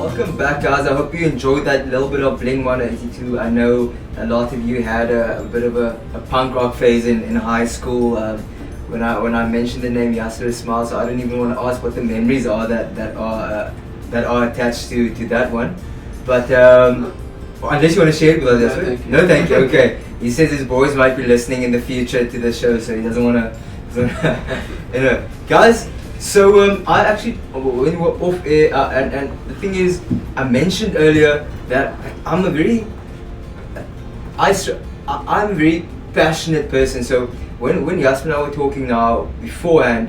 Welcome back, guys. I hope you enjoyed that little bit of Bling 182. I know a lot of you had a bit of a punk rock phase in high school. When I mentioned the name Jasper Basson, so I don't even want to ask what the memories are that are attached to that one. But unless you want to share it with us, Jasper? No, thank you. Okay. He says his boys might be listening in the future to the show, so he doesn't want to. Guys. So I actually when we were off air, and the thing is, I mentioned earlier that I'm a very passionate person. So when Jasper and I were talking now beforehand,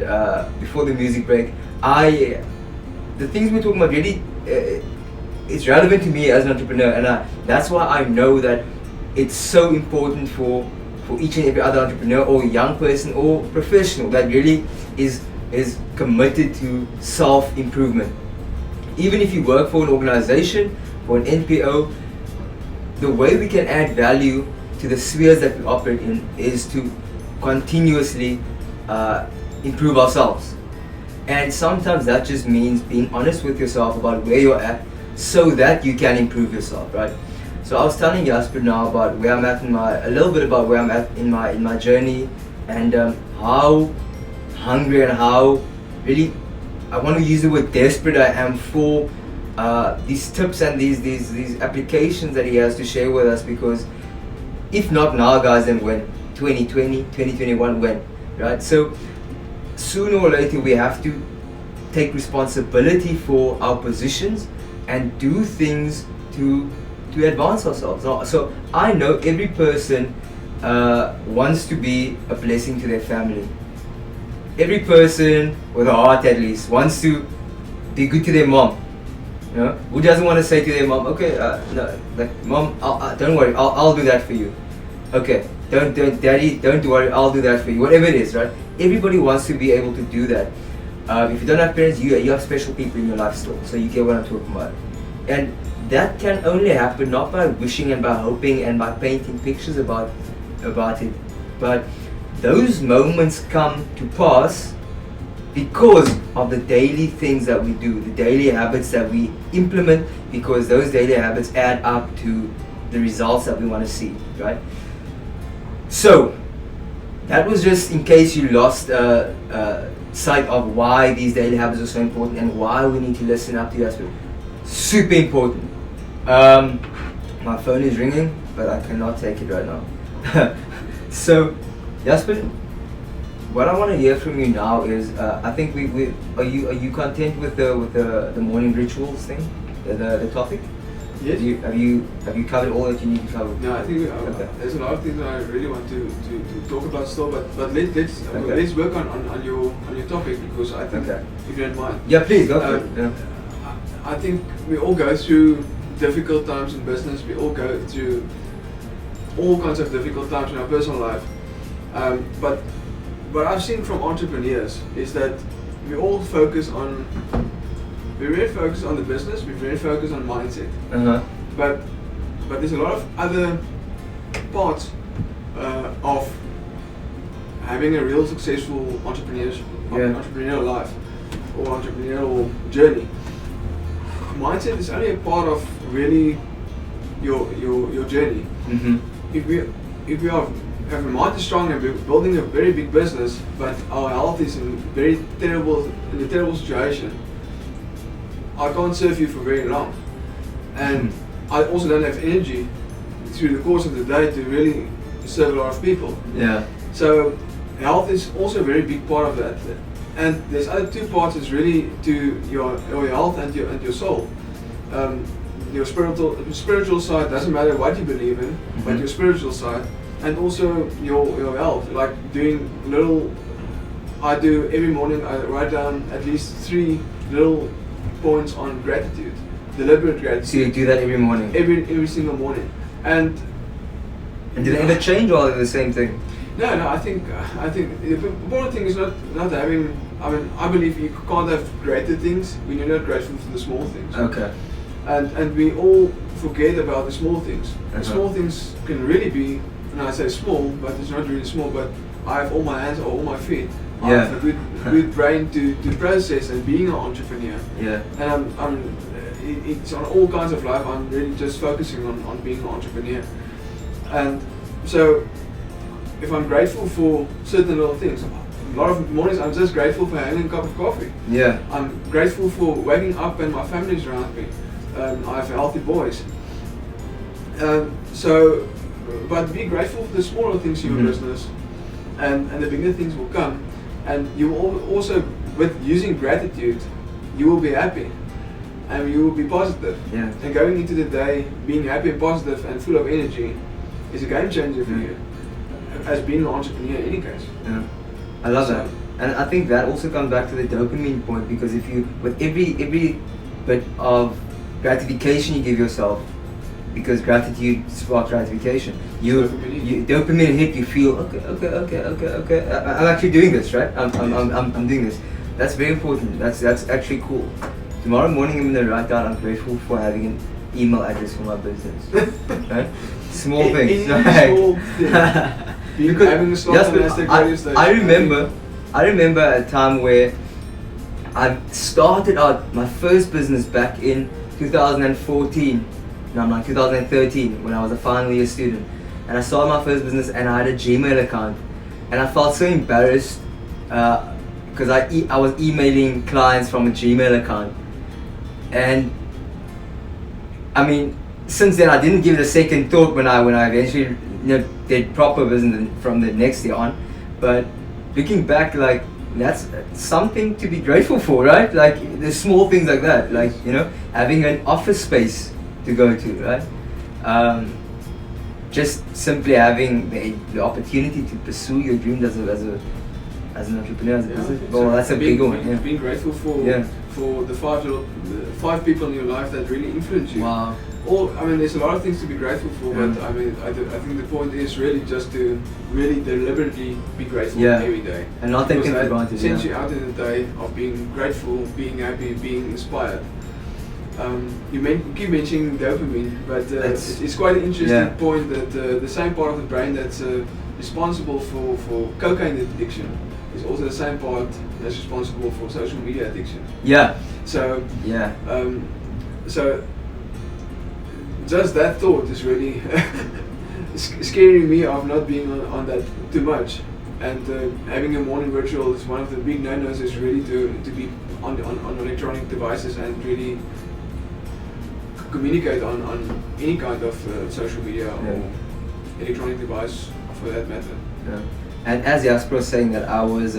before the music break, the things we're talking about really it's relevant to me as an entrepreneur, and that's why I know that it's so important for each and every other entrepreneur or young person or professional that really is committed to self-improvement. Even if you work for an organization, for an NPO, the way we can add value to the spheres that we operate in is to continuously improve ourselves. And sometimes that just means being honest with yourself about where you're at so that you can improve yourself, right? So I was telling Jasper now about where I'm at a little bit about where I'm at in my journey, and how hungry and how really I want to use the word desperate I am for these tips and these applications that he has to share with us, because if not now, guys, then when? 2020, 2021, when? Right? So sooner or later we have to take responsibility for our positions and do things to advance ourselves. So I know every person wants to be a blessing to their family. Every person with a heart, at least, wants to be good to their mom. You know, who doesn't want to say to their mom, okay, no, like, mom, don't worry, I'll do that for you. Okay, don't, daddy, don't worry, I'll do that for you. Whatever it is, right? Everybody wants to be able to do that. If you don't have parents, you have special people in your life still, so you get what I'm talking about. And that can only happen not by wishing and by hoping and by painting pictures about it, but those moments come to pass because of the daily things that we do, the daily habits that we implement, because those daily habits add up to the results that we want to see, right? So that was just in case you lost sight of why these daily habits are so important and why we need to listen up to Jasper. Super important. My phone is ringing, but I cannot take it right now. So Jasper, what I want to hear from you now is, I think we are you content with the morning rituals thing, the topic? Yes. Have you covered all that you need to cover? No, I think there's a lot of things that I really want to talk about still, but let's work on your topic, because I think, if you don't mind. Yeah, please go for it. Yeah. I think we all go through difficult times in business. We all go through all kinds of difficult times in our personal life. But what I've seen from entrepreneurs is that we all focus on, we're very focused on the business, we're very focused on mindset. But there's a lot of other parts of having a real successful entrepreneurial life or entrepreneurial journey. Mindset is only a part of really your journey. Mm-hmm. If we have a mind is strong and we're building a very big business, but our health is in a terrible situation, I can't serve you for very long, and I also don't have energy through the course of the day to really serve a lot of people. Yeah. So health is also a very big part of that, and there's other two parts. It's really to your health and your soul. Your spiritual side doesn't matter what you believe in, but your spiritual side. And also your health, like doing I do every morning, I write down at least 3 little points on gratitude, deliberate gratitude. So you do that every morning? Every single morning. And do they ever change, or are they the same thing? No, I think the important thing is not having, I believe you can't have greater things when you're not grateful for the small things. Okay. And we all forget about the small things. The small things can really be, and I say small, but it's not really small, but I have all my hands or all my feet. I have a good brain to process and being an entrepreneur. Yeah. And it's on all kinds of life. I'm really just focusing on being an entrepreneur. And so if I'm grateful for certain little things, a lot of mornings I'm just grateful for having a cup of coffee. Yeah. I'm grateful for waking up and my family's around me. I have healthy boys. But be grateful for the smaller things in your business, and the bigger things will come. And you will also, with using gratitude, you will be happy and you will be positive. Yeah. And going into the day being happy and positive and full of energy is a game changer for you, as being an entrepreneur in any case. Yeah. I love that. And I think that also comes back to the dopamine point, because if you, with every bit of gratification you give yourself, because gratitude sparks gratification, you dopamine hit, you feel okay. I'm actually doing this, right? I'm doing this. That's very important. That's actually cool. Tomorrow morning I'm gonna write down, I'm grateful for having an email address for my business. Right? Small things. Small thing. Because having a slot on the radio station. I remember a time where I started out my first business back in 2014. No, like 2013, when I was a final year student, and I started my first business, and I had a Gmail account, and I felt so embarrassed because I was emailing clients from a Gmail account, and I mean, since then I didn't give it a second thought when I eventually did proper business from the next year on, but looking back, like, that's something to be grateful for, right? Like, there's small things like that, like, having an office space to go to, right? Just simply having the opportunity to pursue your dreams as an entrepreneur. Well, that's a big one. Yeah. Being grateful for the five people in your life that really influence you. Wow. There's a lot of things to be grateful for, but I think the point is really just to really deliberately be grateful every day. And not taking for granted. Sends you out in the day of being grateful, being happy, being inspired. You keep mentioning dopamine, but it's quite an interesting point that the same part of the brain that's responsible for cocaine addiction is also the same part that's responsible for social media addiction. Yeah. So just that thought is really scaring me of not being on that too much. And having a morning ritual is one of the big no-nos, is really to be on electronic devices and really communicate on any kind of social media or electronic device for that matter. Yeah. And as Jasper was saying that, I was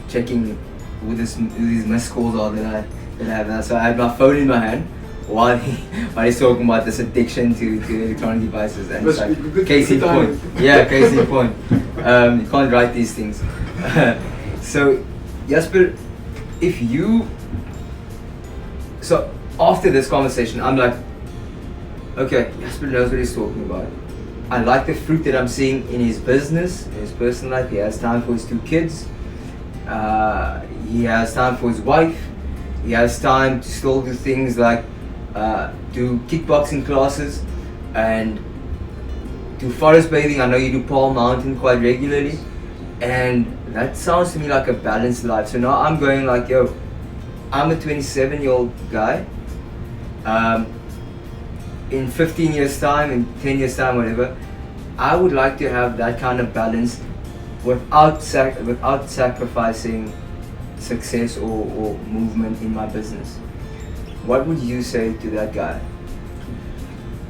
checking who these missed calls are that I have. So I had my phone in my hand while he's talking about this addiction to electronic devices, and it's like case in point. Yeah, case in point. You can't write these things. So Jasper, so after this conversation, I'm like, okay, Jasper knows what he's talking about. I like the fruit that I'm seeing in his business, in his personal life. He has time for his 2 kids. He has time for his wife. He has time to still do things like do kickboxing classes and do forest bathing. I know you do Palm Mountain quite regularly, and that sounds to me like a balanced life. So now I'm going like, yo, I'm a 27-year-old guy. In 15 years time, in 10 years time, whatever, I would like to have that kind of balance without sacrificing success or movement in my business. What would you say to that guy?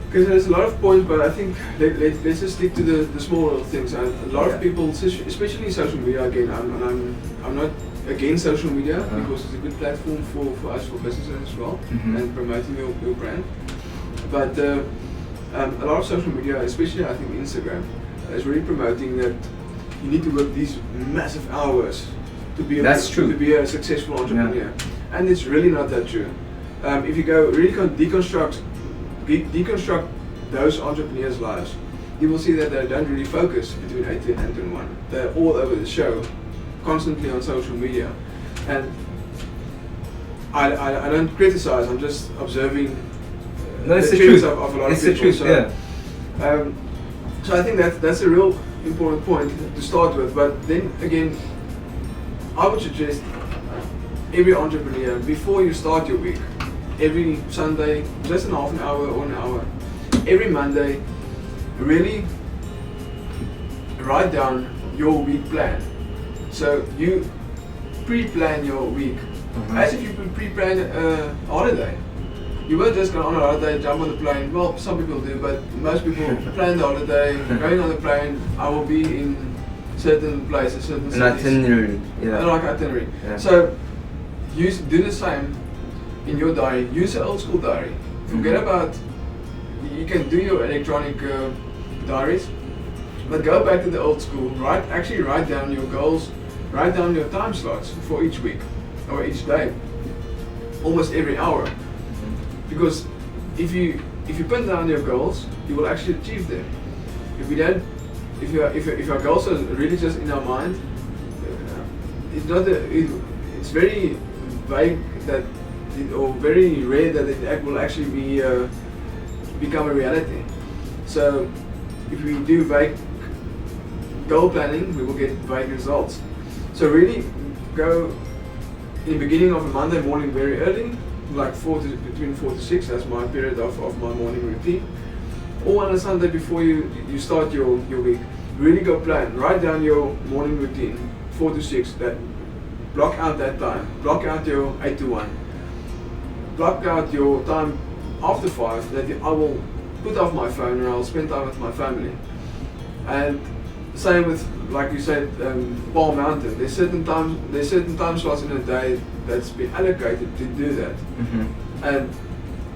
Because there's a lot of points, but I think let's just stick to the small little things. And a lot of people, especially social media, again, I'm not against social media because it's a good platform for us, for businesses as well, and promoting your brand. But a lot of social media, especially I think Instagram, is really promoting that you need to work these massive hours to be a successful entrepreneur, and it's really not that true. If you go really deconstruct those entrepreneurs' lives, you will see that they don't really focus between 18 and 21. They're all over the show, constantly on social media, and I don't criticize. I'm just observing. No, it's the truth. Of a lot it's of people. The truth, So I think that's a real important point to start with. But then again, I would suggest every entrepreneur, before you start your week, every Sunday, just in half an hour or an hour. Every Monday, really write down your week plan. So you pre-plan your week, as if you pre-plan a holiday. You won't just go on a holiday, jump on the plane. Well, some people do, but most people plan the holiday, going on the plane, I will be in certain places, certain cities. An itinerary, yeah. Like itinerary. Yeah. So do the same in your diary. Use an old school diary. Forget about, you can do your electronic diaries, but go back to the old school. Actually write down your goals, write down your time slots for each week or each day, almost every hour. Because if you put down your goals, you will actually achieve them. If our goals are really just in our mind, it's very vague or very rare that it will actually become a reality. So if we do vague goal planning, we will get vague results. So really go in the beginning of a Monday morning very early, like between 4 to 6, that's my period of my morning routine. Or on a Sunday before you start your week, really go plan, write down your morning routine, 4 to 6, block out that time, block out your 8 to 1, block out your time after 5 that I will put off my phone and I'll spend time with my family. And same with, like you said, Palm Mountain. There's certain time slots in a day that's been allocated to do that. And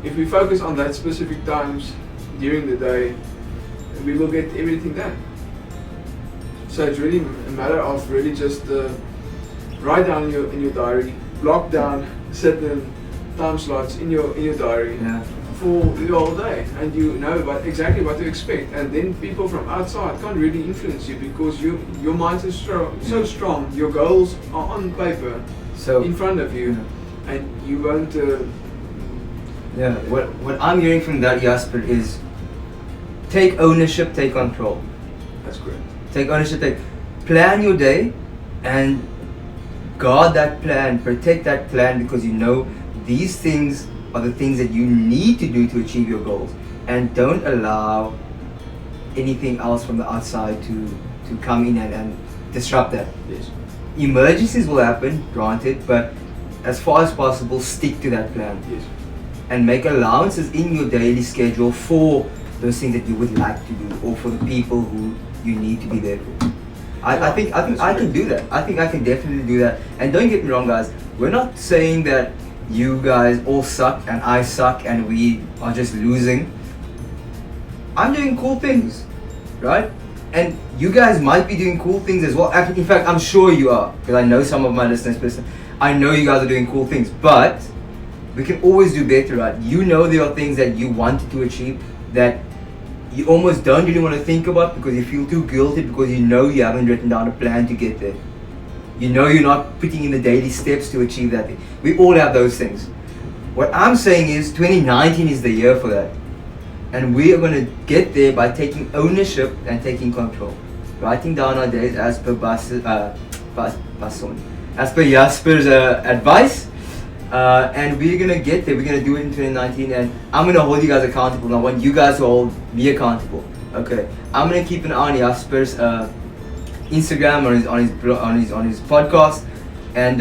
if we focus on that specific times during the day, we will get everything done. So it's really a matter of really just write down in your diary, block down certain time slots in your diary. For the whole day, and you know exactly what to expect, and then people from outside can't really influence you because your mind is so strong, your goals are on paper, so in front of you, and you won't what I'm hearing from that, Jasper, is take ownership, take control. That's great. Take ownership, plan your day and guard that plan, protect that plan, because you know these things are the things that you need to do to achieve your goals, and don't allow anything else from the outside to come in and disrupt that. Yes. Emergencies will happen, granted, but as far as possible, stick to that plan. Yes. And make allowances in your daily schedule for those things that you would like to do, or for the people who you need to be there for. I think I can do that. I think I can definitely do that. And don't get me wrong, guys, we're not saying that you guys all suck and I suck and we are just losing. I'm doing cool things, right? And you guys might be doing cool things as well. In fact, I'm sure you are, because I know some of my listeners. I know you guys are doing cool things, but we can always do better, right? You know there are things that you wanted to achieve that you almost don't really want to think about because you feel too guilty, because you know you haven't written down a plan to get there. You know you're not putting in the daily steps to achieve that thing. We all have those things. What I'm saying is 2019 is the year for that. And we are going to get there by taking ownership and taking control. Writing down our days as per Basson, as per Jasper's advice. And we're going to get there. We're going to do it in 2019. And I'm going to hold you guys accountable. And I want you guys to hold me accountable. Okay. I'm going to keep an eye on Jasper's Instagram, on his podcast, and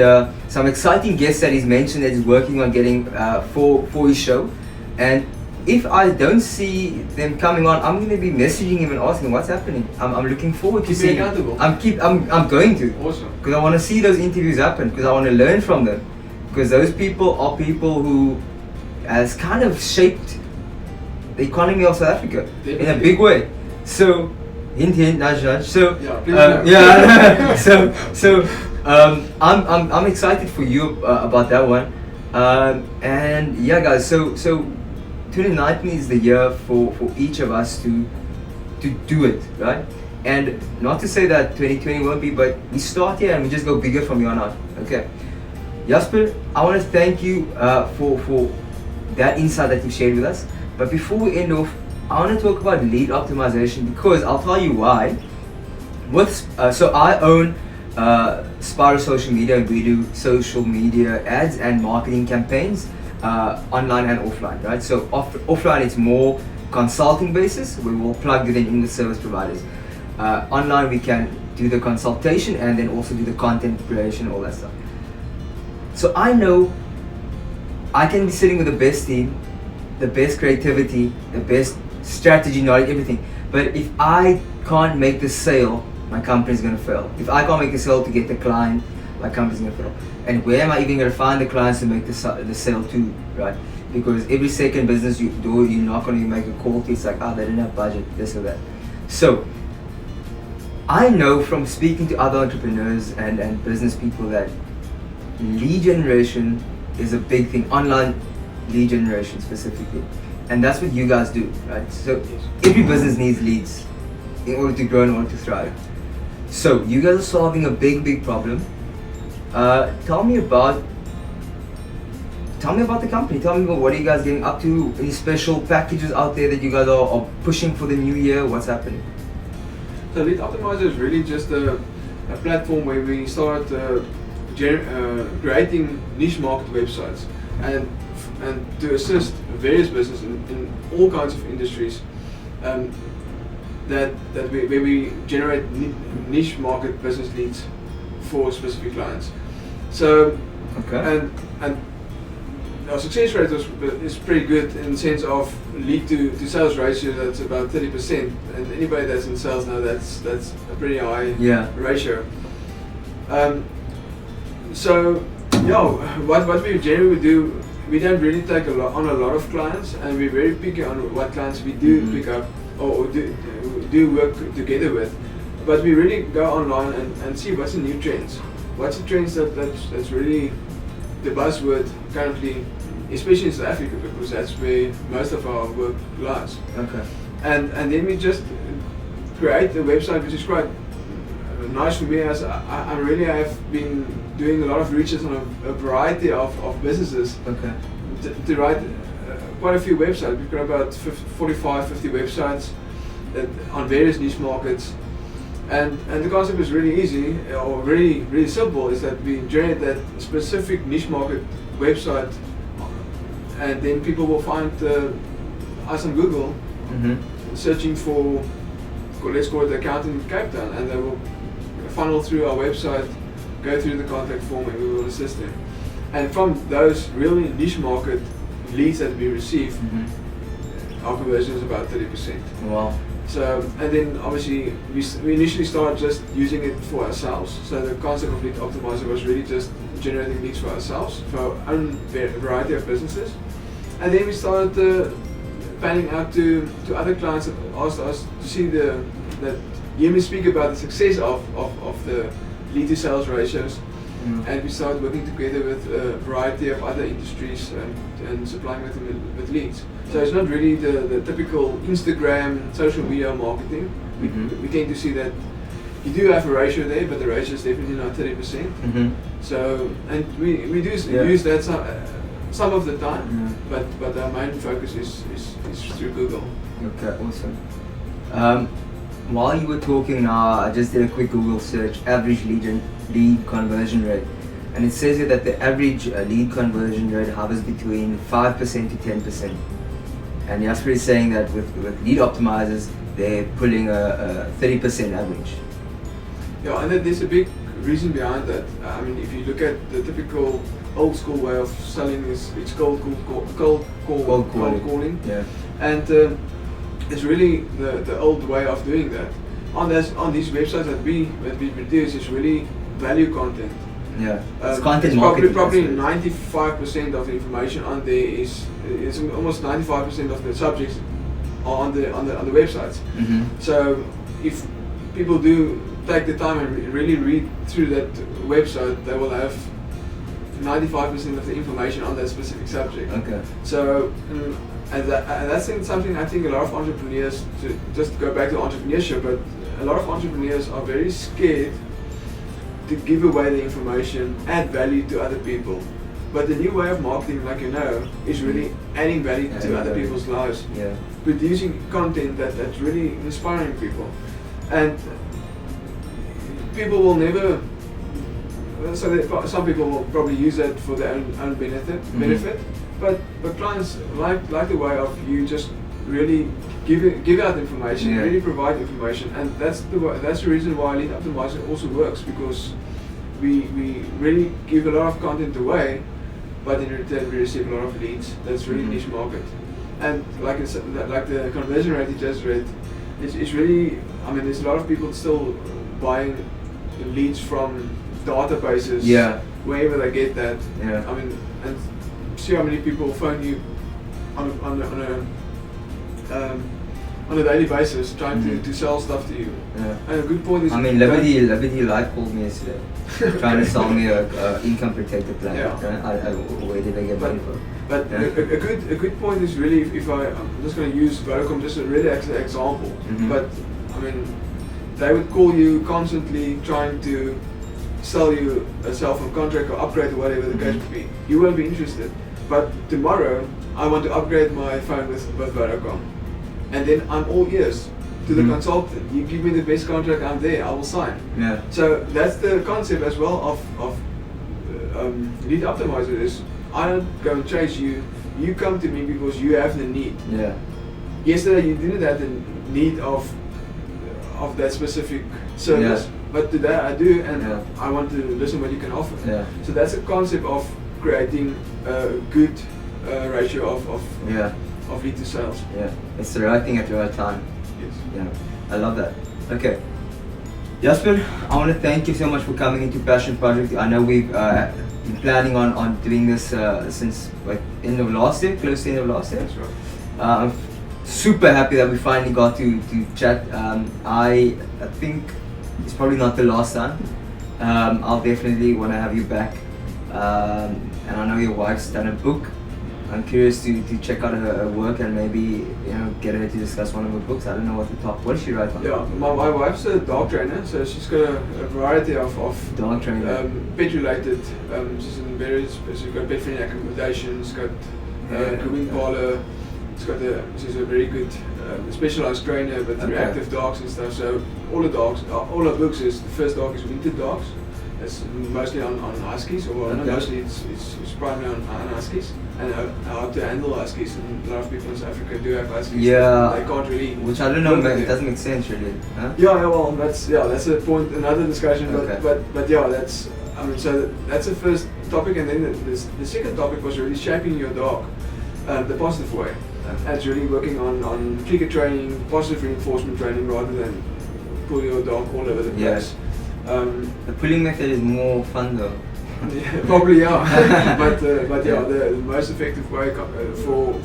some exciting guests that he's mentioned that he's working on getting for his show. And if I don't see them coming on, I'm going to be messaging him and asking what's happening. I'm looking forward to seeing. I'm going to. Awesome. Because I want to see those interviews happen. Because I want to learn from them. Because those people are people who has kind of shaped the economy of South Africa in a big way. So. Hint, hint, nudge, nudge. So, I'm excited for you about that one. And yeah, guys. So 2019 is the year for each of us to do it, right? And not to say that 2020 won't be, but we start here and we just go bigger from here on out. Okay, Jasper, I want to thank you for that insight that you shared with us. But before we end off, I want to talk about lead optimization, because I'll tell you why. So I own Spyro Social Media, and we do social media ads and marketing campaigns. online and offline, right? So offline it's more consulting basis. We will plug them in with service providers. Online we can do the consultation and then also do the content creation, all that stuff. So I know I can be sitting with the best team, the best creativity, the best strategy, knowledge, everything. But if I can't make the sale, my company's gonna fail. If I can't make the sale to get the client, my company's gonna fail. And where am I even gonna find the clients to make the sale to, right? Because every second business you do, you're not gonna make a call to. It's like, they didn't have budget, this or that. So I know from speaking to other entrepreneurs and business people that lead generation is a big thing, online lead generation specifically. And that's what you guys do, right? So every business needs leads in order to grow, in order to thrive. So you guys are solving a big problem. Tell me about the company. Tell me about what are you guys getting up to? Any special packages out there that you guys are pushing for the new year? What's happening? So Lead Optimizer is really just a platform where we start creating niche market websites and to assist various businesses in all kinds of industries where we generate niche market business leads for specific clients. So and our success rate is pretty good in the sense of lead to sales ratio that's about 30%, and anybody that's in sales now that's a pretty high ratio. What we generally do, we don't really take on a lot of clients, and we're very picky on what clients we do pick up or do work together with. But we really go online and see what's the new trends. What's the trends that's really the buzzword currently, especially in South Africa, because that's where most of our work lies. Okay. And then we just create a website which is quite nice for me, as I really have been doing a lot of research on a variety of businesses. Okay. To write quite a few websites. We've got about 45, 50 websites on various niche markets. And the concept is really easy, or really simple, is that we generate that specific niche market website, and then people will find us on Google, searching for, let's call it, accountant in Cape Town, and they will funnel through our website, go through the contact form, and we will assist them. And from those really niche market leads that we receive, our conversion is about 30%. Wow. So, and then obviously we initially started just using it for ourselves. So the concept of Lead Optimizer was really just generating leads for ourselves, for our own variety of businesses. And then we started panning out to other clients that asked us to see hear me speak about the success of the lead to sales ratios. And we started working together with a variety of other industries and supplying them with leads. So it's not really the typical Instagram, social media marketing. We tend to see that you do have a ratio there, but the ratio is definitely not 30%. So, and we do use that some of the time, but our main focus is through Google. Okay, awesome. While you were talking now, I just did a quick Google search, average lead conversion rate. And it says here that the average lead conversion rate hovers between 5% to 10%. And Jasper is saying that with lead optimizers, they're pulling a 30% average. Yeah, and there's a big reason behind that. I mean, if you look at the typical old school way of selling, it's cold calling. Yeah. And it's really the old way of doing that. On these websites that we produce, is really value content. Yeah, it's content marketing. Probably 95% of the information on there is almost 95% of the subjects are on the websites. So if people do take the time and really read through that website, they will have 95% of the information on that specific subject. Okay. So and that's something I think a lot of entrepreneurs, to just go back to entrepreneurship, but a lot of entrepreneurs are very scared to give away the information, add value to other people. But the new way of marketing, like you know, is really adding value to other people's lives. Yeah. Producing content that's really inspiring people. And people will never some people will probably use that for their own benefit. But clients like the way of you just really give out information, really provide information, and that's the reason why Lead Optimizer also works, because we really give a lot of content away, but in return we receive a lot of leads. That's really niche market, and like the conversion rate you just read, it's really, I mean, there's a lot of people still buying leads from databases, wherever they get that. I mean, and see how many people phone you on a daily basis trying to sell stuff to you. And a good point is, I mean, Liberty Life called me yesterday trying to sell me a income protected plan. Where did I get money from? But a good point is really, if I'm just going to use Vodacom just a really example, but I mean, they would call you constantly trying to sell you a cell phone contract or upgrade or whatever the case would be. You won't be interested. But tomorrow I want to upgrade my phone with Vodacom, and then I'm all ears to the consultant. You give me the best contract, I'm there, I will sign. So that's the concept as well of Lead Optimizer is, I don't go and chase you, you come to me because you have the need. Yesterday you didn't have the need of that specific service, but today I do, and I want to listen what you can offer. So that's a concept of creating a good ratio of lead to sales. It's the right thing at the right time. Yes. I love that. Okay, Jasper, I want to thank you so much for coming into Passion Project. I know we've been planning on doing this since like end of last year, close to end of last year. That's right. I'm super happy that we finally got to chat. I think it's probably not the last time. I'll definitely want to have you back. And I know your wife's done a book. I'm curious to check out her work and maybe get her to discuss one of her books. I don't know what does she write on? My wife's a dog trainer, so she's got a variety of dog trainer, pet related. She's in various. She's got pet friendly accommodations. Got grooming parlor. She's a very good specialized trainer with reactive dogs and stuff. So all her books is, the first dog is winter dogs. It's mostly on huskies, or not mostly, it's primarily on huskies, and how to handle huskies. And a lot of people in South Africa do have huskies. They can't really. Which I don't know, it doesn't make sense really. Huh? Well, that's a point, another discussion. But that's, I mean, so that's the first topic, and then the second topic was really shaping your dog the positive way. And it's really working on trigger training, positive reinforcement training, rather than pull your dog all over the place. The pulling method is more fun though. Probably but the most effective way for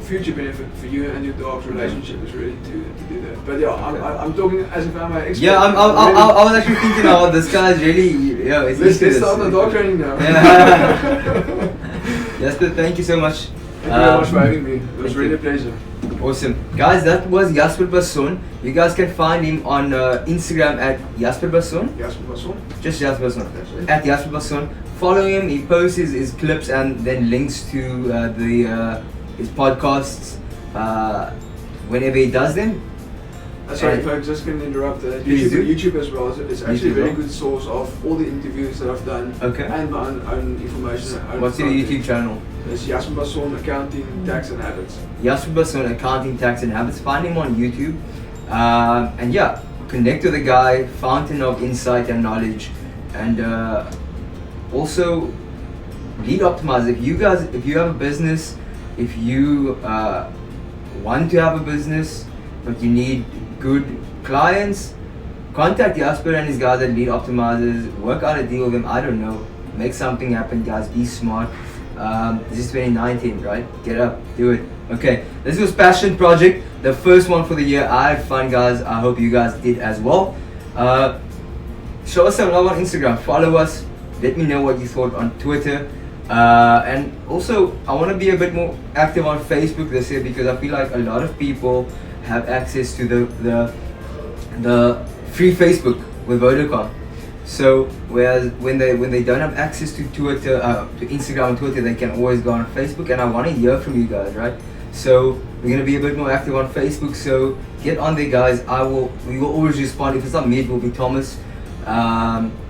future benefit for you and your dog's relationship is really to do that. But I'm talking as if I'm an expert. I was actually thinking, this guy is really Let's start the dog training now. Jasper, thank you so much. Thank you very much for having me. It was really a pleasure. Awesome. Guys, that was Jasper Basson. You guys can find him on Instagram at Jasper Basson. Jasper Basson. Just Jasper Basson. At Jasper Basson. Follow him. He posts his clips and then links to his podcasts whenever he does them. Sorry, if I just can interrupt. YouTube as well. It's actually a very good source of all the interviews that I've done and my own information. What's your YouTube channel? It's Jasper Basson Accounting, Tax and Habits. Jasper Basson Accounting, Tax and Habits. Find him on YouTube. And connect with the guy, fountain of insight and knowledge. And also, Lead Optimizer. If you have a business, if you want to have a business, but you need good clients, contact Jasper and his guys at Lead Optimizers. Work out a deal with them. I don't know. Make something happen, guys. Be smart. This is 2019, right? Get up, do it. Okay, this was Passion Project, the first one for the year. I had fun, guys. I hope you guys did as well. Show us some love on Instagram. Follow us. Let me know what you thought on Twitter. And also, I want to be a bit more active on Facebook this year, because I feel like a lot of people have access to the free Facebook with Vodacom. So whereas when they don't have access to Twitter, to Instagram and Twitter, they can always go on Facebook. And I want to hear from you guys, right? So we're gonna be a bit more active on Facebook. So get on there, guys. We will always respond. If it's not me, it will be Thomas.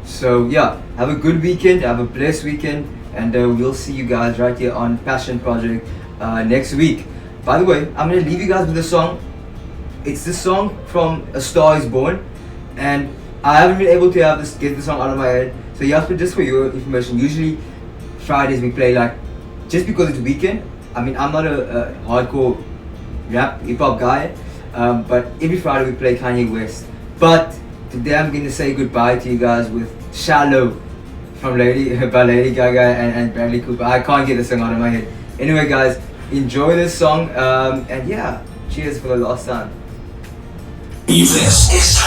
So yeah, have a good weekend, have a blessed weekend, and we'll see you guys right here on Passion Project next week. By the way, I'm gonna leave you guys with a song. It's this song from A Star Is Born, and I haven't been able to get the song out of my head. So Jasper, just for your information, usually Fridays we play like, just because it's weekend. I mean, I'm not a hardcore rap hip hop guy, but every Friday we play Kanye West. But today I'm gonna say goodbye to you guys with Shallow from by Lady Gaga and Bradley Cooper. I can't get the song out of my head. Anyway, guys, enjoy this song, and yeah, cheers for the last time. This is